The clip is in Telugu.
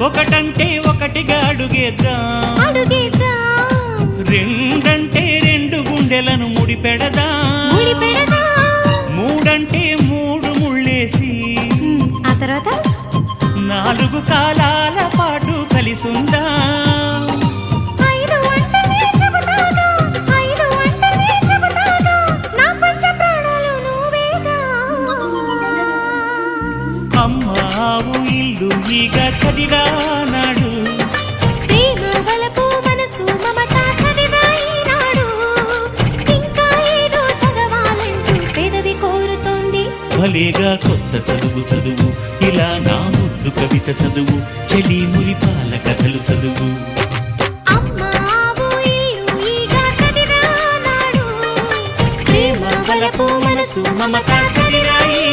ఒకటంటే ఒకటిగా అడుగేద్దాం, రెండంటే రెండు గుండెలను ముడిపెడదాం, మూడంటే మూడు ముళ్ళేసి ఆ తర్వాత నాలుగు కాలాల పాటు కలిసుందాం. అమ్మావు ఇల్లు ఈగ చదివానాడు, ప్రేమ వలపు మనసు మమత చదివాయినాడు, ఇంకా ఏదో చదవాలంటూ పెదవి కోరుతోంది. భలేగా కొత్త చదువు చదువు, ఇలా నా ముద్దు కవిత చదువు, చెలి మురిపాల కథలు చదువు. అమ్మావు ఇల్లు ఈగ చదివానాడు, ప్రేమ వలపు మనసు మమత చదివాయి